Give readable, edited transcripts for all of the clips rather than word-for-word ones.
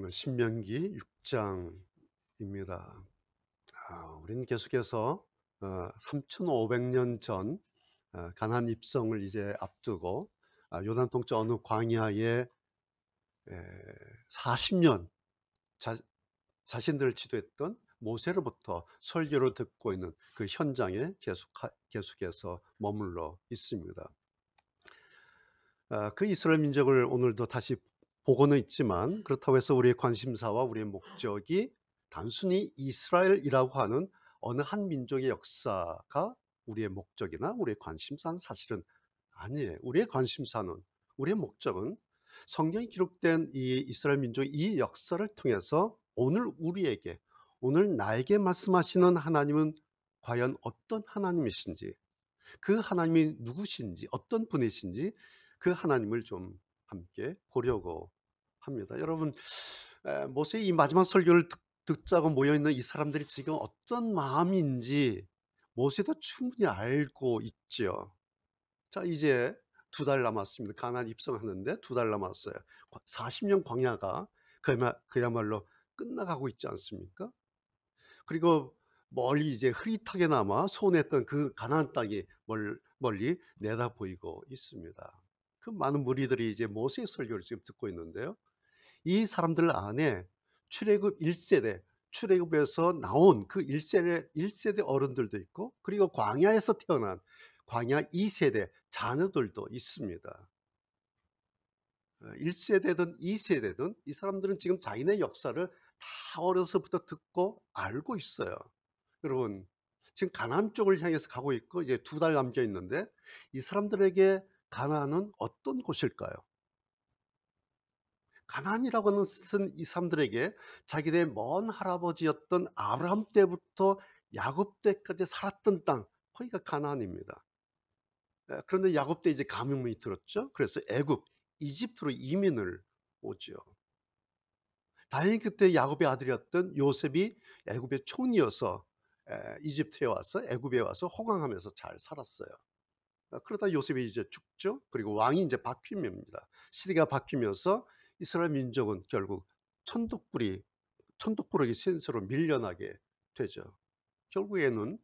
오늘 신명기 6장입니다. 우리는 계속해서 3,500년 전 가나안 입성을 이제 앞두고 요단 동쪽 어느 광야에 40년 자신들을 지도했던 모세로부터 설교를 듣고 있는 그 현장에 계속해서 머물러 있습니다. 그 이스라엘 민족을 오늘도 다시 보고는 있지만, 그렇다고 해서 우리의 관심사와 우리의 목적이 단순히 이스라엘이라고 하는 어느 한 민족의 역사가 우리의 목적이나 우리의 관심사는 사실은 아니에요. 우리의 관심사는, 우리의 목적은 성경에 기록된 이 이스라엘 민족의 이 역사를 통해서 오늘 우리에게, 오늘 나에게 말씀하시는 하나님은 과연 어떤 하나님이신지, 그 하나님이 누구신지, 어떤 분이신지 그 하나님을 좀 함께 보려고 합니다. 여러분, 모세의 이 마지막 설교를 듣자고 모여있는 이 사람들이 지금 어떤 마음인지 모세도 충분히 알고 있죠. 자, 이제 2달 남았습니다. 가나안 입성하는데 2달 남았어요. 40년 광야가 그야말로 끝나가고 있지 않습니까? 그리고 멀리 이제 흐릿하게나마 소원했던 그 가나안 땅이 멀리 내다 보이고 있습니다. 그 많은 무리들이 이제 모세의 설교를 지금 듣고 있는데요. 이 사람들 안에 출애굽 1세대, 출애굽에서 나온 그 1세대 어른들도 있고, 그리고 광야에서 태어난 광야 2세대 자녀들도 있습니다. 1세대든 2세대든 이 사람들은 지금 자기네 역사를 다 어려서부터 듣고 알고 있어요. 여러분, 지금 가나안 쪽을 향해서 가고 있고 이제 2달 남겨 있는데, 이 사람들에게 가나안은 어떤 곳일까요? 가나안이라고 하는 뜻은 이 사람들에게 자기네 먼 할아버지였던 아브라함 때부터 야곱 때까지 살았던 땅, 거기가 가나안입니다. 그런데 야곱 때 이제 가뭄이 들었죠. 그래서 애굽, 이집트로 이민을 오죠. 다행히 그때 야곱의 아들이었던 요셉이 애굽의 총리여서 이집트에 와서, 애굽에 와서 호강하면서 잘 살았어요. 그러다 요셉이 이제 죽죠. 그리고 왕이 이제 바뀝니다. 시대가 바뀌면서 이스라엘 민족은 결국 천독꾸러기 신세로 밀려나게 되죠. 결국에는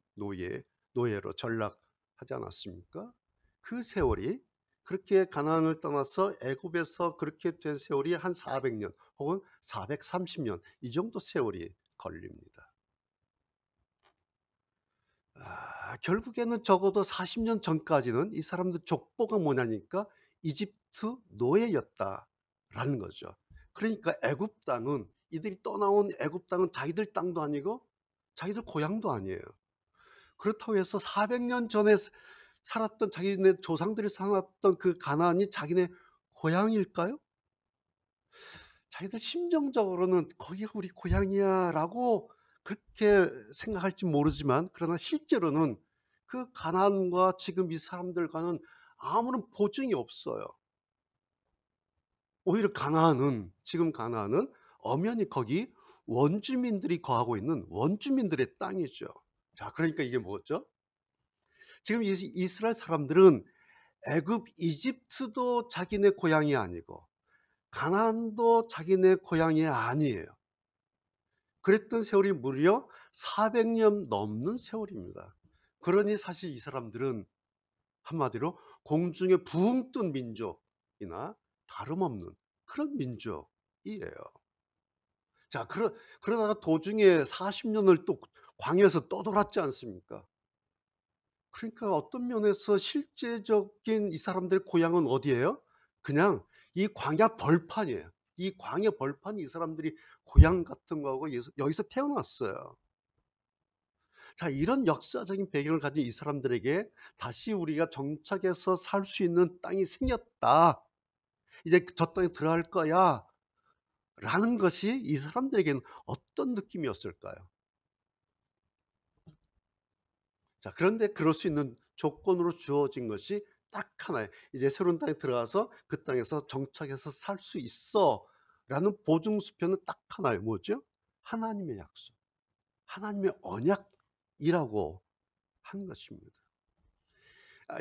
노예로 전락하지 않았습니까? 그 세월이, 그렇게 가나안을 떠나서 애굽에서 그렇게 된 세월이 한 400년 혹은 430년 이 정도 세월이 걸립니다. 결국에는 적어도 40년 전까지는 이 사람들 족보가 뭐냐니까 이집트 노예였다라는 거죠. 그러니까 애굽 땅은, 이들이 떠나온 애굽 땅은 자기들 땅도 아니고 자기들 고향도 아니에요. 그렇다고 해서 400년 전에 살았던 자기네 조상들이 살았던 그 가나안이 자기네 고향일까요? 자기들 심정적으로는 거기가 우리 고향이야 라고 그렇게 생각할지 모르지만, 그러나 실제로는 그 가나안과 지금 이 사람들과는 아무런 보증이 없어요. 오히려 지금 가나안은 엄연히 거기 원주민들이 거하고 있는 원주민들의 땅이죠. 자, 그러니까 이게 뭐죠? 지금 이스라엘 사람들은 애굽, 이집트도 자기네 고향이 아니고 가나안도 자기네 고향이 아니에요. 그랬던 세월이 무려 400년 넘는 세월입니다. 그러니 사실 이 사람들은 한마디로 공중에 붕 뜬 민족이나 다름없는 그런 민족이에요. 자, 그러다가 도중에 40년을 또 광야에서 떠돌았지 않습니까? 그러니까 어떤 면에서 실제적인 이 사람들의 고향은 어디예요? 그냥 이 광야 벌판이에요. 이 광야 벌판이 이 사람들이 고향 같은 거하고 여기서 태어났어요. 자, 이런 역사적인 배경을 가진 이 사람들에게 다시 우리가 정착해서 살 수 있는 땅이 생겼다. 이제 저 땅에 들어갈 거야. 라는 것이 이 사람들에게는 어떤 느낌이었을까요? 자, 그런데 그럴 수 있는 조건으로 주어진 것이 딱 하나예요. 이제 새로운 땅에 들어가서 그 땅에서 정착해서 살 수 있어. 라는 보증수표는 딱 하나예요. 뭐죠? 하나님의 약속. 하나님의 언약이라고 한 것입니다.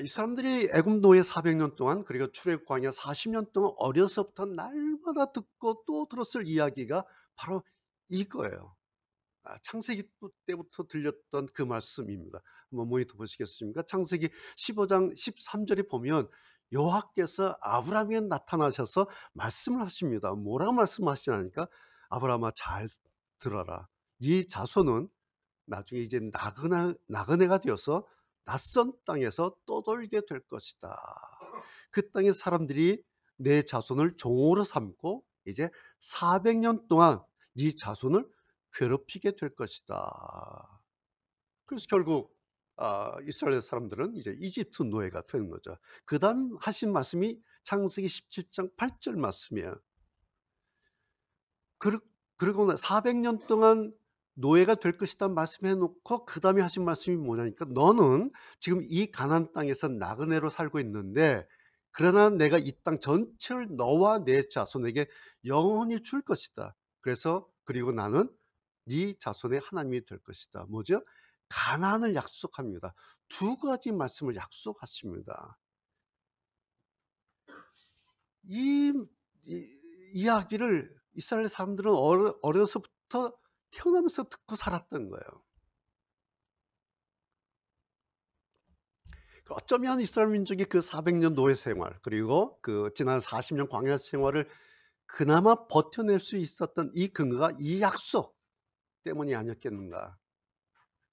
이 사람들이 애굽 노예 400년 동안 그리고 출애굽 광야 40년 동안 어려서부터 날마다 듣고 또 들었을 이야기가 바로 이거예요. 창세기 때부터 들렸던 그 말씀입니다. 한번 모니터 보시겠습니까? 창세기 15장 13절에 보면 여호와께서 아브라함에게 나타나셔서 말씀을 하십니다. 뭐라고 말씀하시냐니까, 아브라함아 잘 들어라. 네 자손은 나중에 이제 나그네가 되어서 낯선 땅에서 떠돌게 될 것이다. 그 땅의 사람들이 내 자손을 종으로 삼고 이제 400년 동안 네 자손을 괴롭히게 될 것이다. 그래서 결국 이스라엘 사람들은 이제 이집트 노예가 되는 거죠. 그 다음 하신 말씀이 창세기 17장 8절 말씀이에요. 그리고 400년 동안 노예가 될 것이다 말씀해 놓고 그 다음에 하신 말씀이 뭐냐니까, 너는 지금 이 가나안 땅에서 나그네로 살고 있는데 그러나 내가 이 땅 전체를 너와 내 자손에게 영원히 줄 것이다. 그리고 나는 네 자손의 하나님이 될 것이다. 뭐죠? 가나안을 약속합니다. 두 가지 말씀을 약속하십니다. 이 이야기를 이스라엘 사람들은 어려서부터 태어나면서 듣고 살았던 거예요. 어쩌면 이스라엘 민족이 그 400년 노예 생활 그리고 그 지난 40년 광야 생활을 그나마 버텨낼 수 있었던 이 근거가 이 약속 때문이 아니었겠는가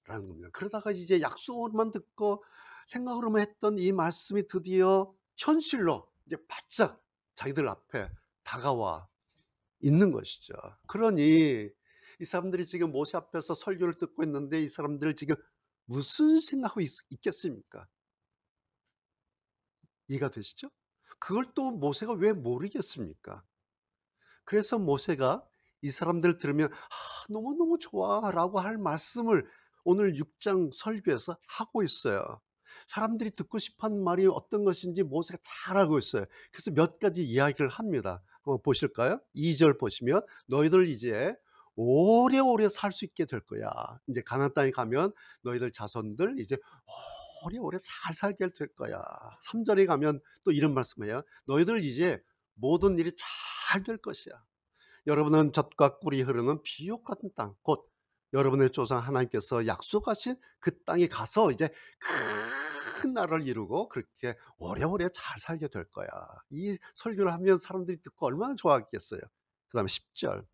라는 겁니다. 그러다가 이제 약속만 듣고 생각으로만 했던 이 말씀이 드디어 현실로 이제 바짝 자기들 앞에 다가와 있는 것이죠. 그러니 이 사람들이 지금 모세 앞에서 설교를 듣고 있는데 이 사람들 지금 무슨 생각하고 있겠습니까? 이해가 되시죠? 그걸 또 모세가 왜 모르겠습니까? 그래서 모세가 이 사람들 들으면 너무너무 좋아라고 할 말씀을 오늘 6장 설교에서 하고 있어요. 사람들이 듣고 싶은 말이 어떤 것인지 모세가 잘 알고 있어요. 그래서 몇 가지 이야기를 합니다. 보실까요? 2절 보시면 너희들 이제 오래오래 살 수 있게 될 거야. 이제 가나안 땅에 가면 너희들 자손들 이제 오래오래 잘 살게 될 거야. 3절에 가면 또 이런 말씀이에요. 너희들 이제 모든 일이 잘 될 것이야. 여러분은 젖과 꿀이 흐르는 비옥 같은 땅, 곧 여러분의 조상 하나님께서 약속하신 그 땅에 가서 이제 큰 나라를 이루고 그렇게 오래오래 잘 살게 될 거야. 이 설교를 하면 사람들이 듣고 얼마나 좋아하겠어요. 그 다음에 10절,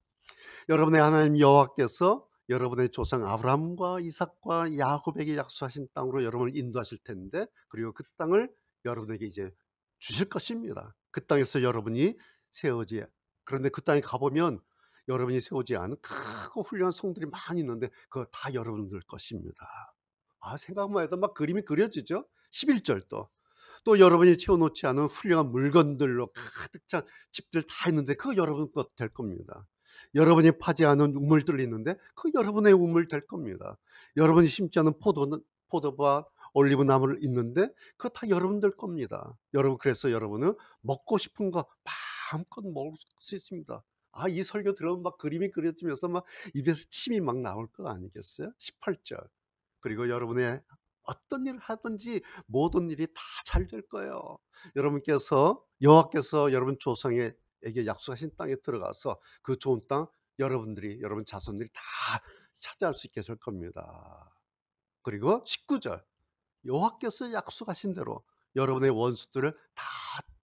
여러분의 하나님 여호와께서 여러분의 조상 아브라함과 이삭과 야곱에게 약속하신 땅으로 여러분을 인도하실 텐데, 그리고 그 땅을 여러분에게 이제 주실 것입니다. 그 땅에서 여러분이 세우지, 그런데 그 땅에 가보면 여러분이 세우지 않은 크고 훌륭한 성들이 많이 있는데 그거 다 여러분들 것입니다. 생각만 해도 막 그림이 그려지죠. 11절도 또 여러분이 채워놓지 않은 훌륭한 물건들로 가득 찬 집들 다 있는데 그거 여러분 것 될 겁니다. 여러분이 파지 않은 우물들이 있는데 그 여러분의 우물 될 겁니다. 여러분이 심지 않은 포도밭, 올리브 나무를 있는데 그거 다 여러분들 겁니다. 그래서 여러분은 먹고 싶은 거 마음껏 먹을 수 있습니다. 이 설교 들으면 막 그림이 그려지면서 막 입에서 침이 막 나올 거 아니겠어요? 18절. 그리고 여러분의 어떤 일을 하든지 모든 일이 다 잘 될 거예요. 여호와께서 여러분 조상에게 약속하신 땅에 들어가서 그 좋은 땅 여러분 자손들이 다 차지할 수 있게 될 겁니다. 그리고 19절, 여호와께서 약속하신 대로 여러분의 원수들을 다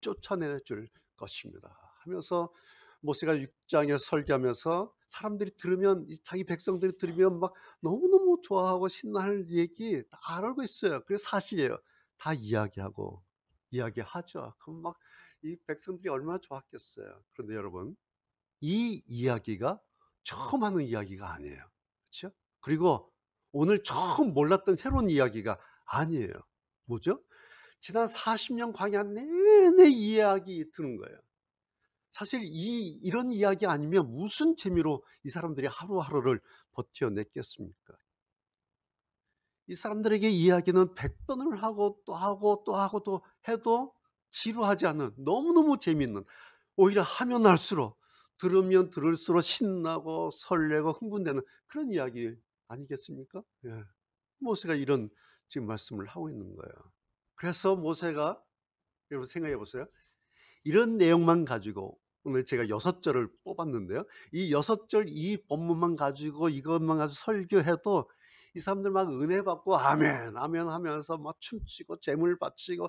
쫓아내 줄 것입니다 하면서 모세가 6장에 설교하면서 사람들이 들으면, 자기 백성들이 들으면 막 너무너무 좋아하고 신나할 얘기 다 알고 있어요. 그게 사실이에요. 다 이야기하죠. 그럼 막 이 백성들이 얼마나 좋았겠어요. 그런데 여러분, 이 이야기가 처음 하는 이야기가 아니에요. 그렇죠? 그리고 오늘 처음 몰랐던 새로운 이야기가 아니에요. 뭐죠? 지난 40년 광야 내내 이야기 듣는 거예요. 사실 이런 이야기 아니면 무슨 재미로 이 사람들이 하루하루를 버텨냈겠습니까? 이 사람들에게 이야기는 100번을 하고 또 하고 또 하고 또 해도 지루하지 않는, 너무너무 재미있는, 오히려 하면 할수록 들으면 들을수록 신나고 설레고 흥분되는 그런 이야기 아니겠습니까? 예. 모세가 이런 지금 말씀을 하고 있는 거예요. 그래서 모세가, 여러분 생각해 보세요. 이런 내용만 가지고 오늘 제가 6절을 뽑았는데요. 이 6절 이 본문만 가지고 이것만 가지고 설교해도 이 사람들 막 은혜 받고 아멘 아멘 하면서 막 춤추고 재물 바치고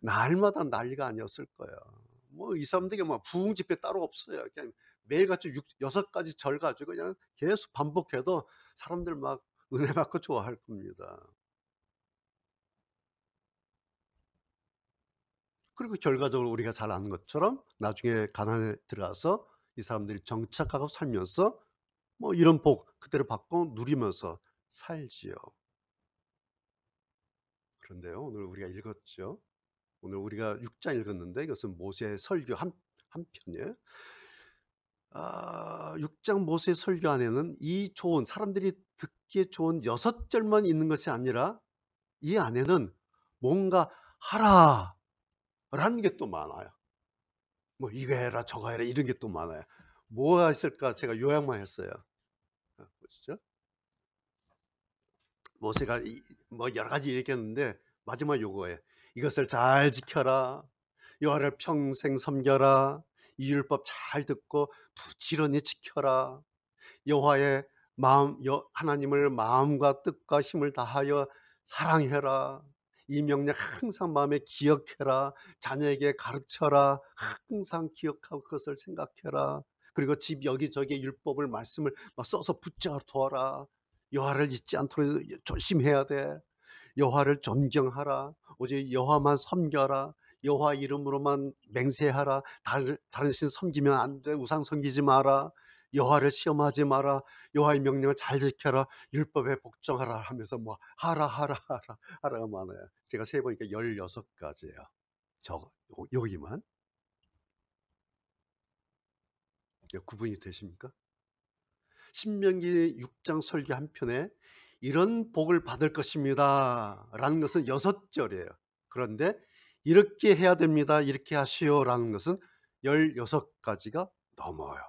날마다 난리가 아니었을 거예요. 뭐 이 사람들에게 뭐 부흥 집회 따로 없어요. 그냥 매일같이 6가지 절 가지고 그냥 계속 반복해도 사람들 막 은혜 받고 좋아할 겁니다. 그리고 결과적으로 우리가 잘 아는 것처럼 나중에 가나안에 들어가서 이 사람들이 정착하고 살면서 뭐 이런 복 그대로 받고 누리면서 살지요. 그런데요, 오늘 우리가 읽었죠. 오늘 우리가 6장 읽었는데 이것은 모세의 설교 한 편이에요. 6장 모세의 설교 안에는 이 좋은 사람들이 듣기에 좋은 6절만 있는 것이 아니라 이 안에는 뭔가 하라라는 게 또 많아요. 뭐 이거 해라 저거 해라 이런 게 또 많아요. 뭐가 있을까 제가 요약만 했어요. 보시죠. 모세가 뭐 여러 가지 얘기했는데 마지막 요거예요. 이것을 잘 지켜라. 여호와를 평생 섬겨라. 이 율법 잘 듣고 부지런히 지켜라. 여호와의 하나님을 마음과 뜻과 힘을 다하여 사랑해라. 이 명령 항상 마음에 기억해라. 자녀에게 가르쳐라. 항상 기억하고 그것을 생각해라. 그리고 집 여기저기 율법을 말씀을 막 써서 붙여 둬라. 여호와를 잊지 않도록 조심해야 돼. 여호와를 존경하라. 오직 여호와만 섬겨라. 여호와 이름으로만 맹세하라. 다른 신 섬기면 안 돼. 우상 섬기지 마라. 여호와를 시험하지 마라. 여호와의 명령을 잘 지켜라. 율법에 복종하라 하면서 뭐 하라가 많아요. 제가 세보니까 16가지예요. 여기만. 구분이 되십니까? 신명기 6장 설교 한 편에 이런 복을 받을 것입니다 라는 것은 6절이에요. 그런데 이렇게 해야 됩니다, 이렇게 하시오 라는 것은 16가지가 넘어요.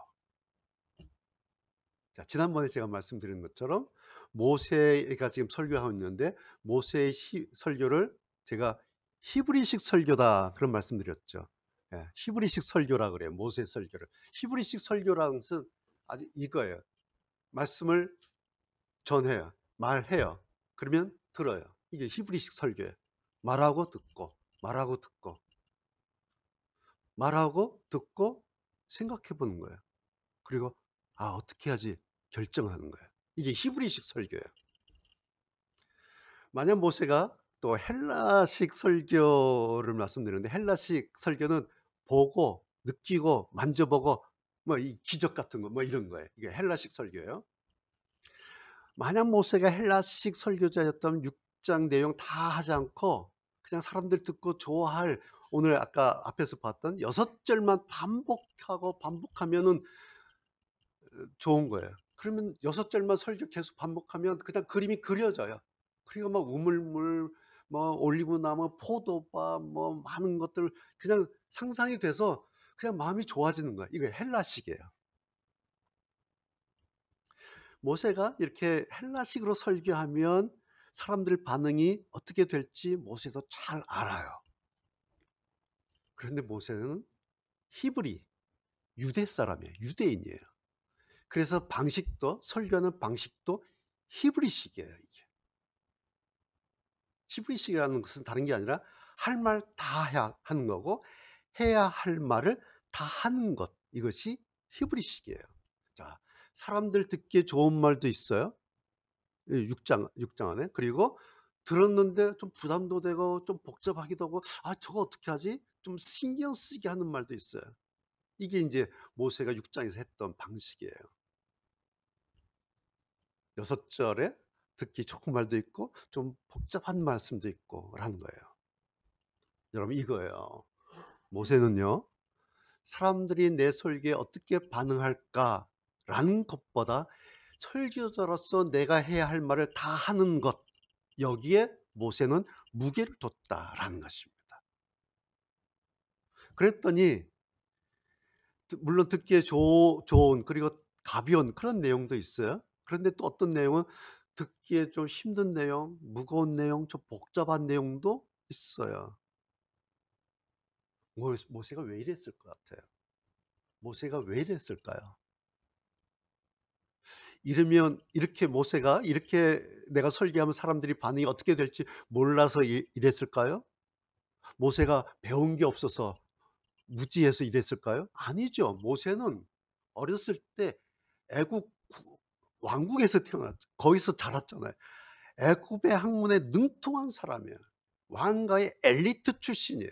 자, 지난번에 제가 말씀드린 것처럼 모세가 지금 설교하고 있는데 모세의 설교를 제가 히브리식 설교다 그런 말씀드렸죠. 히브리식 설교라 그래요. 모세 설교를. 히브리식 설교라는 것은 아주 이거예요. 말씀을 전해요. 말해요. 그러면 들어요. 이게 히브리식 설교예요. 말하고 듣고 말하고 듣고 말하고 듣고 생각해 보는 거예요. 그리고 어떻게 하지 결정하는 거예요. 이게 히브리식 설교예요. 만약 모세가 또 헬라식 설교를 말씀드리는데 헬라식 설교는 보고 느끼고 만져보고 뭐 이 기적 같은 거 뭐 이런 거예요. 이게 헬라식 설교예요. 만약 모세가 헬라식 설교자였다면 6장 내용 다 하지 않고 그냥 사람들 듣고 좋아할 오늘 아까 앞에서 봤던 6절만 반복하면은 좋은 거예요. 그러면 6절만 설교 계속 반복하면 그냥 그림이 그려져요. 그리고 막 우물물, 뭐 올리브나무, 포도밭, 뭐 많은 것들 그냥 상상이 돼서 그냥 마음이 좋아지는 거예요. 이게 헬라식이에요. 모세가 이렇게 헬라식으로 설교하면 사람들 반응이 어떻게 될지 모세도 잘 알아요. 그런데 모세는 히브리, 유대 사람이에요. 유대인이에요. 그래서 설교하는 방식도 히브리식이에요. 이게. 히브리식이라는 것은 다른 게 아니라 할 말 다 해야 하는 거고 해야 할 말을 다 하는 것. 이것이 히브리식이에요. 자, 사람들 듣기에 좋은 말도 있어요. 6장 안에. 그리고 들었는데 좀 부담도 되고 좀 복잡하기도 하고 저거 어떻게 하지? 좀 신경 쓰게 하는 말도 있어요. 이게 이제 모세가 6장에서 했던 방식이에요. 6절에 듣기 좋은 말도 있고 좀 복잡한 말씀도 있고 라는 거예요. 여러분 이거예요. 모세는요, 사람들이 내 설교에 어떻게 반응할까라는 것보다 설교자로서 내가 해야 할 말을 다 하는 것, 여기에 모세는 무게를 뒀다라는 것입니다. 그랬더니 물론 듣기에 좋은 그리고 가벼운 그런 내용도 있어요. 그런데 또 어떤 내용은 듣기에 좀 힘든 내용, 무거운 내용, 좀 복잡한 내용도 있어요. 모세가 왜 이랬을 것 같아요? 모세가 왜 이랬을까요? 이러면 이렇게 모세가 이렇게 내가 설교하면 사람들이 반응이 어떻게 될지 몰라서 이랬을까요? 모세가 배운 게 없어서 무지해서 이랬을까요? 아니죠. 모세는 어렸을 때 애굽 왕국에서 태어났죠. 거기서 자랐잖아요. 애굽의 학문에 능통한 사람이에요. 왕가의 엘리트 출신이에요.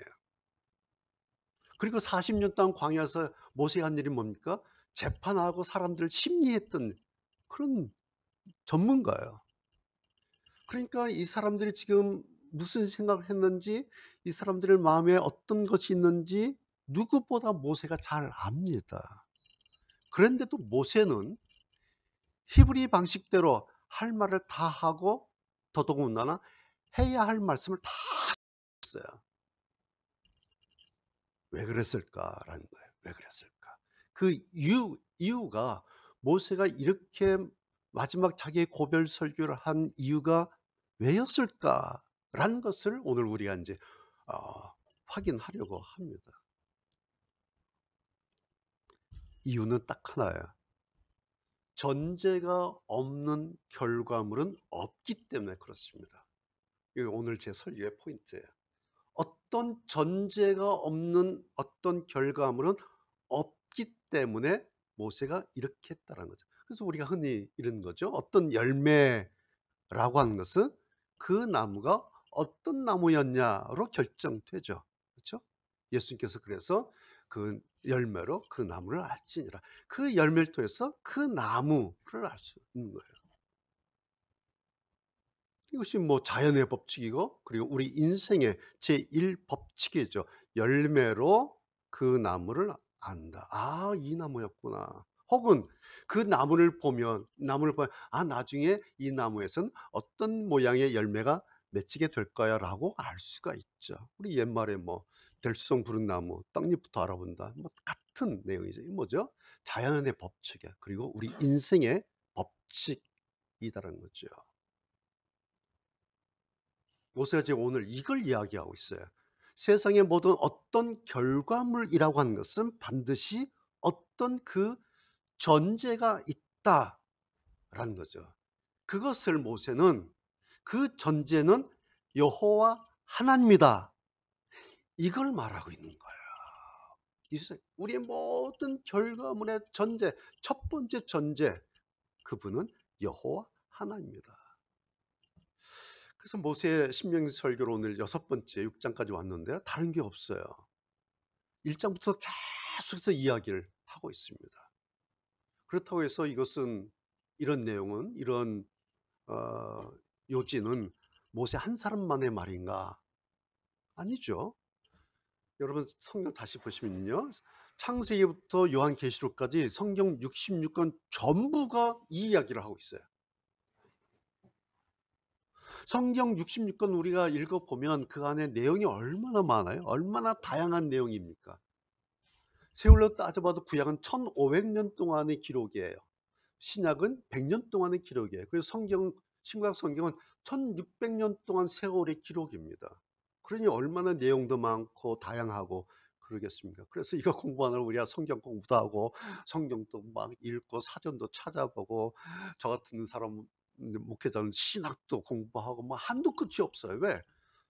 그리고 40년 동안 광야에서 모세가 한 일이 뭡니까? 재판하고 사람들을 심리했던 그런 전문가예요. 그러니까 이 사람들이 지금 무슨 생각을 했는지, 이 사람들의 마음에 어떤 것이 있는지 누구보다 모세가 잘 압니다. 그런데도 모세는 히브리 방식대로 할 말을 다 하고 더더군다나 해야 할 말씀을 다 했어요. 왜 그랬을까라는 거예요. 왜 그랬을까? 그 이유가 모세가 이렇게 마지막 자기의 고별 설교를 한 이유가 왜였을까라는 것을 오늘 우리가 이제 확인하려고 합니다. 이유는 딱 하나예요. 전제가 없는 결과물은 없기 때문에 그렇습니다. 이게 오늘 제 설교의 포인트예요. 어떤 전제가 없는 어떤 결과물은 없기 때문에 모세가 이렇게 했다는 거죠. 그래서 우리가 흔히 이런 거죠. 어떤 열매라고 하는 것은 그 나무가 어떤 나무였냐로 결정되죠. 그렇죠? 예수님께서 그래서 그 열매로 그 나무를 알지니라. 그 열매를 통해서 그 나무를 알 수 있는 거예요. 이것이 뭐 자연의 법칙이고 그리고 우리 인생의 제1법칙이죠. 열매로 그 나무를 안다. 아, 이 나무였구나. 혹은 그 나무를 보면 나중에 이 나무에선 어떤 모양의 열매가 맺히게 될 거야라고 알 수가 있죠. 우리 옛말에 뭐 들송 부른 나무 떡잎부터 알아본다. 뭐 같은 내용이죠. 이 뭐죠? 자연의 법칙이야. 그리고 우리 인생의 법칙이다라는 거죠. 모세가 지금 오늘 이걸 이야기하고 있어요. 세상의 모든 어떤 결과물이라고 하는 것은 반드시 어떤 그 전제가 있다라는 거죠. 그것을 모세는 그 전제는 여호와 하나님이다. 이걸 말하고 있는 거예요. 우리의 모든 결과물의 전제, 첫 번째 전제, 그분은 여호와 하나님입니다. 그래서 모세의 신명기 설교로 오늘 6번째 6장까지 왔는데요. 다른 게 없어요. 1장부터 계속해서 이야기를 하고 있습니다. 그렇다고 해서 이것은 이런 내용은 이런 요지는 모세 한 사람만의 말인가? 아니죠. 여러분 성경 다시 보시면요. 창세기부터 요한계시록까지 성경 66권 전부가 이 이야기를 하고 있어요. 성경 66권 우리가 읽어보면 그 안에 내용이 얼마나 많아요? 얼마나 다양한 내용입니까? 세월로 따져봐도 구약은 1500년 동안의 기록이에요. 신약은 100년 동안의 기록이에요. 그래서 신구약 성경은 1600년 동안 세월의 기록입니다. 그러니 얼마나 내용도 많고 다양하고 그러겠습니까? 그래서 이거 공부하느라 우리가 성경 공부도 하고 성경도 막 읽고 사전도 찾아보고 저 같은 사람 목회자는 신학도 공부하고 뭐 한도 끝이 없어요. 왜?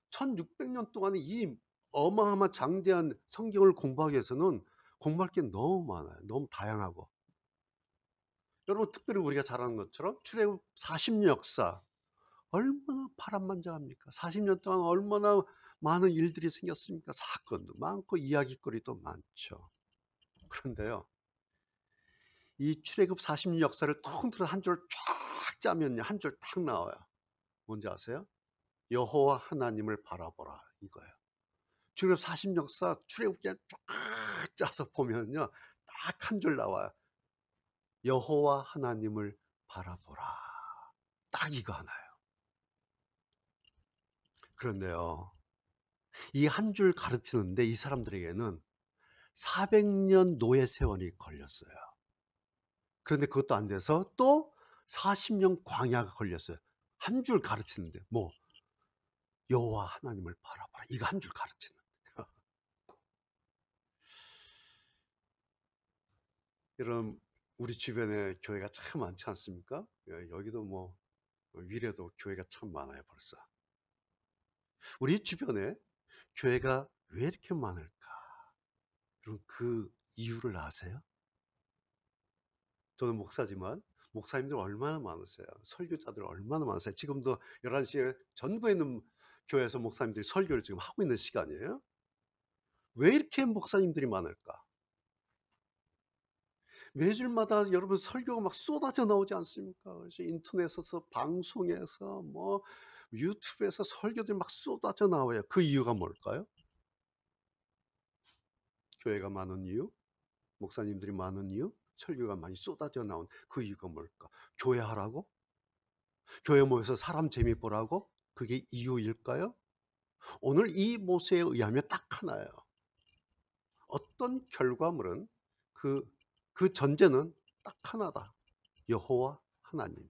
1600년 동안의 이 어마어마한 장대한 성경을 공부하기 위해서는 공부할 게 너무 많아요. 너무 다양하고. 여러분 특별히 우리가 잘 아는 것처럼 출애굽 40년 역사 얼마나 파란만장합니까? 40년 동안 얼마나 많은 일들이 생겼습니까? 사건도 많고 이야기거리도 많죠. 그런데요, 이 출애굽 40년 역사를 통틀어 한 줄 쫙 짜면요, 한 줄 딱 나와요. 뭔지 아세요? 여호와 하나님을 바라보라 이거예요. 출애굽 40년 역사 출애굽기를 쫙 짜서 보면요, 딱 한 줄 나와요. 여호와 하나님을 바라보라. 딱 이거 하나예요. 그런데요, 이 한 줄 가르치는데 이 사람들에게는 400년 노예 세원이 걸렸어요. 그런데 그것도 안 돼서 또 40년 광야가 걸렸어요. 한 줄 가르치는데 뭐 여호와 하나님을 바라봐라. 이거 한 줄 가르치는. 여러분, 우리 주변에 교회가 참 많지 않습니까? 여기도 뭐 위례도 교회가 참 많아요. 벌써 우리 주변에 교회가 왜 이렇게 많을까? 여러분, 그 이유를 아세요? 저는 목사지만 목사님들 얼마나 많으세요? 설교자들 얼마나 많으세요? 지금도 11시에 전국에 있는 교회에서 목사님들이 설교를 지금 하고 있는 시간이에요. 왜 이렇게 목사님들이 많을까? 매주마다 여러분 설교가 막 쏟아져 나오지 않습니까? 그래서 인터넷에서, 방송에서, 뭐 유튜브에서 설교들이 막 쏟아져 나와요. 그 이유가 뭘까요? 교회가 많은 이유? 목사님들이 많은 이유? 설교가 많이 쏟아져 나온 그 이유가 뭘까? 교회 하라고? 교회 모여서 사람 재미 보라고? 그게 이유일까요? 오늘 이 모세에 의하면 딱 하나예요. 어떤 결과물은 그 전제는 딱 하나다. 여호와 하나님.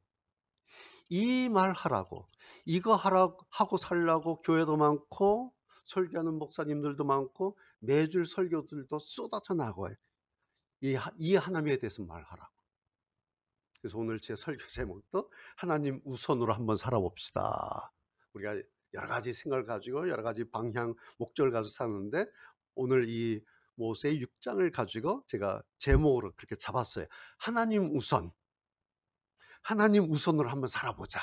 이 말 하라고, 이거 하고 살라고 교회도 많고 설교하는 목사님들도 많고 매주 설교들도 쏟아져 나가요. 이 하나님에 대해서 말하라고. 그래서 오늘 제 설교 제목도 하나님 우선으로 한번 살아봅시다. 우리가 여러 가지 생각을 가지고 여러 가지 방향, 목적을 가지고 사는데 오늘 이 모세의 6장을 가지고 제가 제목으로 그렇게 잡았어요. 하나님 우선, 하나님 우선으로 한번 살아보자.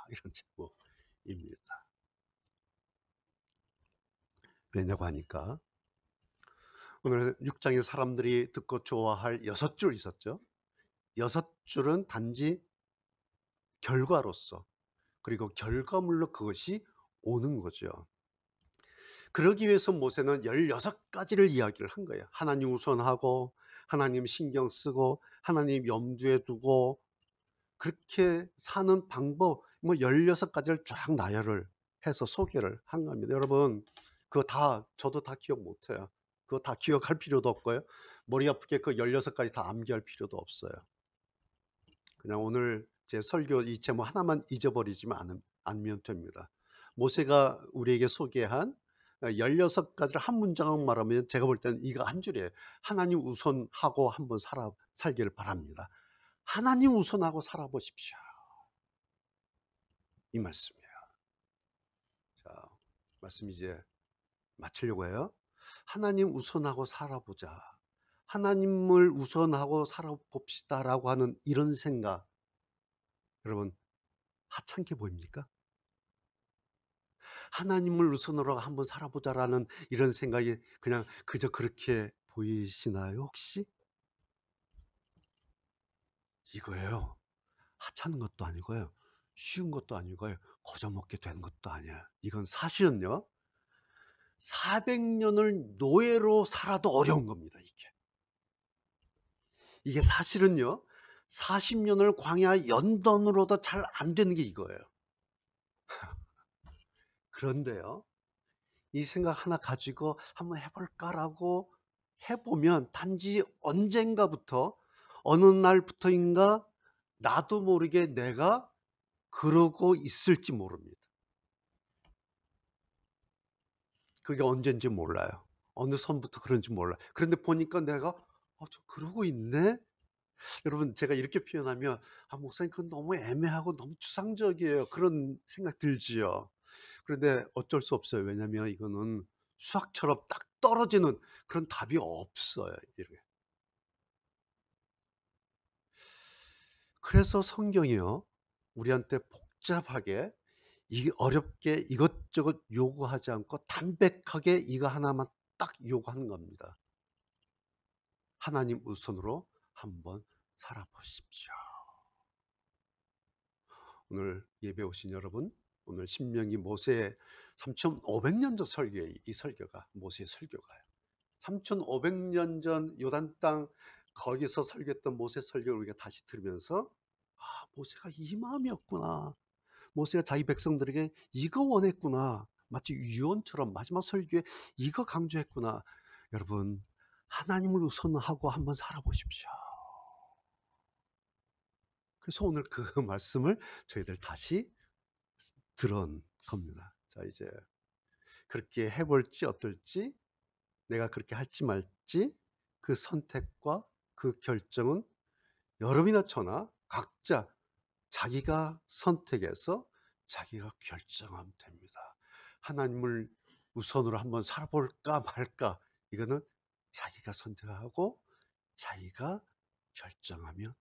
이런 제목입니다. 왜냐고 하니까 오늘 6장에 사람들이 듣고 좋아할 6줄 있었죠. 6줄은 단지 결과로서, 그리고 결과물로 그것이 오는 거죠. 그러기 위해서 모세는 16가지를 이야기를 한 거예요. 하나님 우선하고, 하나님 신경 쓰고, 하나님 염두에 두고, 그렇게 사는 방법, 뭐 16가지를 쫙 나열을 해서 소개를 한 겁니다. 여러분, 그거 다, 저도 다 기억 못해요. 그거 다 기억할 필요도 없고요. 머리 아프게 그 16가지 다 암기할 필요도 없어요. 그냥 오늘 제 설교 이 제목 하나만 잊어버리지만 않으면 됩니다. 모세가 우리에게 소개한 16가지를 한 문장을 말하면 제가 볼 때는 이거 한 줄이에요. 하나님 우선하고 한번 살기를 바랍니다. 하나님 우선하고 살아보십시오. 이 말씀이에요. 자, 말씀 이제 마치려고 해요. 하나님 우선하고 살아보자. 하나님을 우선하고 살아봅시다라고 하는 이런 생각, 여러분 하찮게 보입니까? 하나님을 우선으로 한번 살아보자라는 이런 생각이 그냥 그저 그렇게 보이시나요 혹시? 이거예요. 하찮은 것도 아니고요. 쉬운 것도 아니고요. 거저먹게 되는 것도 아니에요. 이건 사실은요. 400년을 노예로 살아도 어려운 겁니다. 이게 사실은요. 40년을 광야 연단으로도 잘 안 되는 게 이거예요. 그런데요. 이 생각 하나 가지고 한번 해볼까라고 해보면 단지 언젠가부터 어느 날부터인가 나도 모르게 내가 그러고 있을지 모릅니다. 그게 언젠지 몰라요. 어느 선부터 그런지 몰라요. 그런데 보니까 내가 저 그러고 있네? 여러분 제가 이렇게 표현하면 목사님 그건 너무 애매하고 너무 추상적이에요. 그런 생각 들지요. 그런데 어쩔 수 없어요. 왜냐하면 이거는 수학처럼 딱 떨어지는 그런 답이 없어요. 이렇게. 그래서 성경이요. 우리한테 복잡하게 이게 어렵게 이것저것 요구하지 않고 담백하게 이거 하나만 딱 요구하는 겁니다. 하나님 우선으로 한번 살아보십시오. 오늘 예배 오신 여러분, 오늘 신명기 모세의 3500년 전 설교예요. 이 설교가 모세의 설교가요. 3500년 전 요단 땅 거기서 설교했던 모세 설교를 우리가 다시 들으면서 모세가 이 마음이었구나. 모세가 자기 백성들에게 이거 원했구나. 마치 유언처럼 마지막 설교에 이거 강조했구나. 여러분 하나님을 우선하고 한번 살아보십시오. 그래서 오늘 그 말씀을 저희들 다시 들은 겁니다. 자, 이제 그렇게 해볼지 어떨지, 내가 그렇게 할지 말지, 그 선택과 그 결정은 여러분이나 저나 각자 자기가 선택해서 자기가 결정하면 됩니다. 하나님을 우선으로 한번 살아볼까 말까, 이거는 자기가 선택하고 자기가 결정하면